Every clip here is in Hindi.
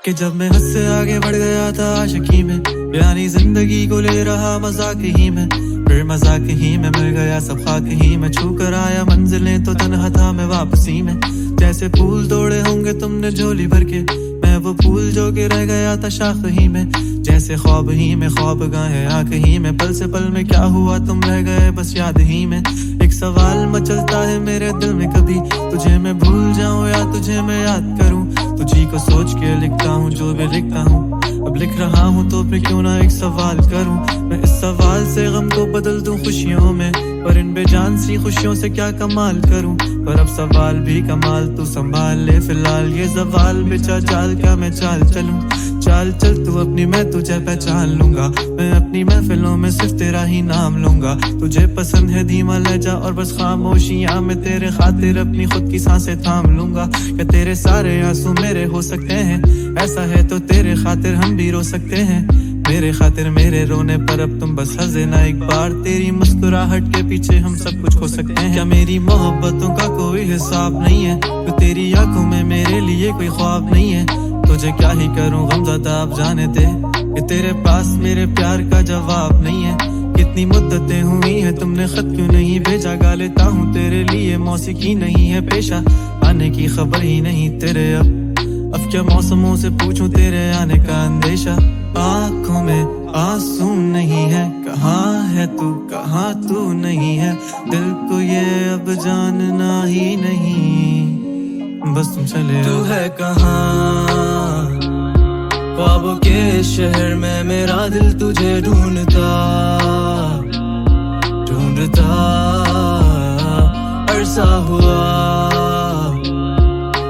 कि जब मैं हद से आगे बढ़ गया था आशिकी में, यानी जिंदगी को ले रहा मजाक ही में, फिर मजाक ही में मिल गया सब खाक ही में, छू कर आया मंजिलें तो तन्हा था मैं वापसी में। जैसे फूल तोड़े होंगे तुमने झोली भर के, मैं वो फूल जो के रह गया था शाख ही में। जैसे ख्वाब ही में ख्वाब गाए आंख ही में, पल से पल में क्या हुआ तुम रह गए बस याद ही में। एक सवाल मचलता है मेरे दिल में, कभी तुझे मैं भूल जाऊं या तुझे मैं याद करूं। तुझी को सोच के लिखता हूँ जो भी लिखता हूँ, अब लिख रहा हूँ तो फिर क्यों ना एक सवाल करूं। मैं इस सवाल से गम को बदल दूं खुशियों में, पर इन बेजान सी खुशियों से क्या कमाल करूं। पर अब सवाल भी कमाल तू संभाल ले फिलहाल, ये सवाल बेचा चाल क्या मैं चाल चलूं। चाल चल तू अपनी मैं तुझे पहचान लूंगा, मैं अपनी महफिलों में सिर्फ तेरा ही नाम लूंगा। तुझे पसंद है धीमा लहजा और बस खामोशियां, मैं तेरे खातिर अपनी खुद की सांसें थाम लूंगा। क्या तेरे सारे आंसू मेरे हो सकते हैं, ऐसा है तो तेरे खातिर हम भी रो सकते हैं। मेरे खातिर मेरे रोने पर अब तुम बस हंसे ना एक बार, तेरी मुस्कुराहट के पीछे हम सब कुछ खो सकते हैं। क्या मेरी मोहब्बतों का कोई हिसाब नहीं है, तो तेरी आंखों में मेरे लिए कोई ख्वाब नहीं है। तुझे क्या ही करूं गमज़दा अब जाने दे, कि तेरे पास मेरे प्यार का जवाब नहीं है। कितनी मुद्दतें हुई हैं तुमने खत क्यों नहीं भेजा, गा लेता हूँ तेरे लिए मौसीकी नहीं है पेशा। आने की खबर ही नहीं तेरे अब क्या मौसमों से पूछूं तेरे आने का अंदेशा। आंखों में आंसू नहीं है, कहाँ है तू कहाँ तू नहीं है, दिल को ये अब जानना ही नहीं, बस तुम चले। तू है कहाँ ख्वाबों के शहर में, मेरा दिल तुझे ढूंढता ढूंढता अरसा हुआ।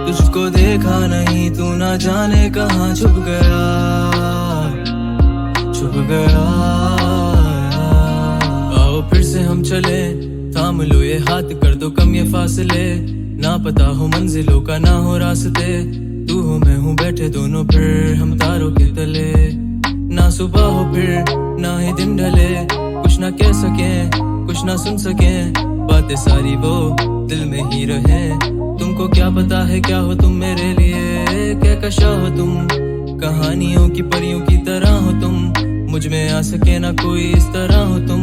तुझको देखा नहीं तू ना जाने कहाँ छुप गया छुप गया। आओ फिर से हम चले, थाम लो ये हाथ कर दो कम ये फासले, ना पता हो मंजिलों का ना हो रास्ते। तू हो मैं हूँ बैठे दोनों फिर हम तारों के तले, ना सुबह हो फिर ना ही दिन ढले। कुछ ना कह सके कुछ ना सुन सके, बातें सारी वो दिल में ही रहे। तुमको क्या पता है क्या हो तुम मेरे लिए, क्या कशा हो तुम कहानियों की परियों की तरह हो तुम। मुझ में आ सके ना कोई इस तरह हो तुम,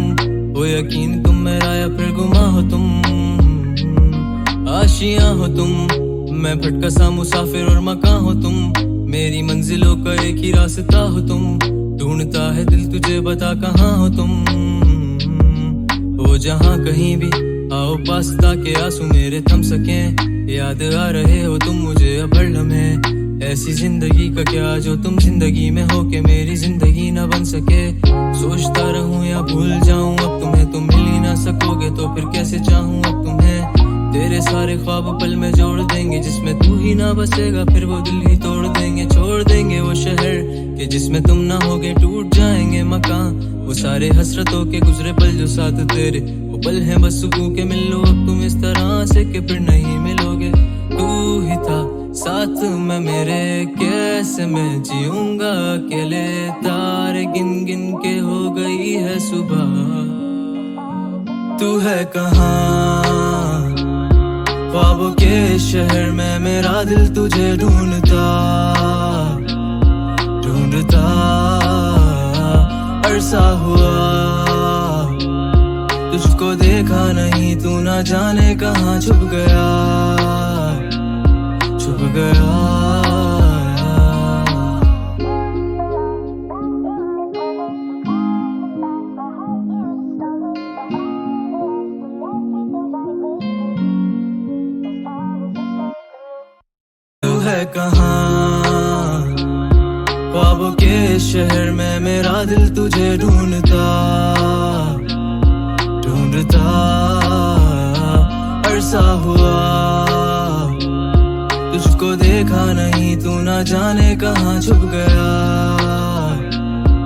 हो यकीन तुम मेरा या फिर गुमा हो तुम। आशियां हो तुम, मैं भटका सा मुसाफिर और मकान हो तुम, मेरी मंजिलों का एक ही रास्ता हो तुम। ढूंढता है दिल तुझे बता कहाँ हो तुम, हो जहाँ कहीं भी आओ पास ताकि आंसू मेरे थम सके। याद आ रहे हो तुम मुझे अब हर लम्हे, ऐसी जिंदगी का क्या जो तुम जिंदगी में हो के मेरी जिंदगी न बन सके। सोचता रहूं या भूल जाऊं अब तुम्हें, तुम मिल ही ना सकोगे तो फिर कैसे चाहूं अब तुम्हें। तेरे सारे ख्वाब पल में जोड़ देंगे, जिसमें तू ही ना बसेगा फिर वो दिल ही तोड़ देंगे। छोड़ देंगे वो शहर के जिसमें तुम ना होगे, टूट जाएंगे मकान वो सारे हसरतों के गुजरे पल जो साथ तेरे वो पल हैं बस सुकून के। मिल लो अब तुम इस तरह से कि फिर नहीं मिलोगे। तू ही था साथ में मेरे, कैसे मैं जीऊंगा अकेले। तारे गिन गिन के हो गई है सुबह, तू है कहाँ ख्वाबों के शहर में, मेरा दिल तुझे ढूंढता ढूंढता अरसा हुआ। तुझको देखा नहीं तू ना जाने कहाँ छुप गया छुप गया। है कहाँ ख्वाबों के शहर में, मेरा दिल तुझे ढूंढता ढूंढता अरसा हुआ। तुझको देखा नहीं तू ना जाने कहाँ छुप गया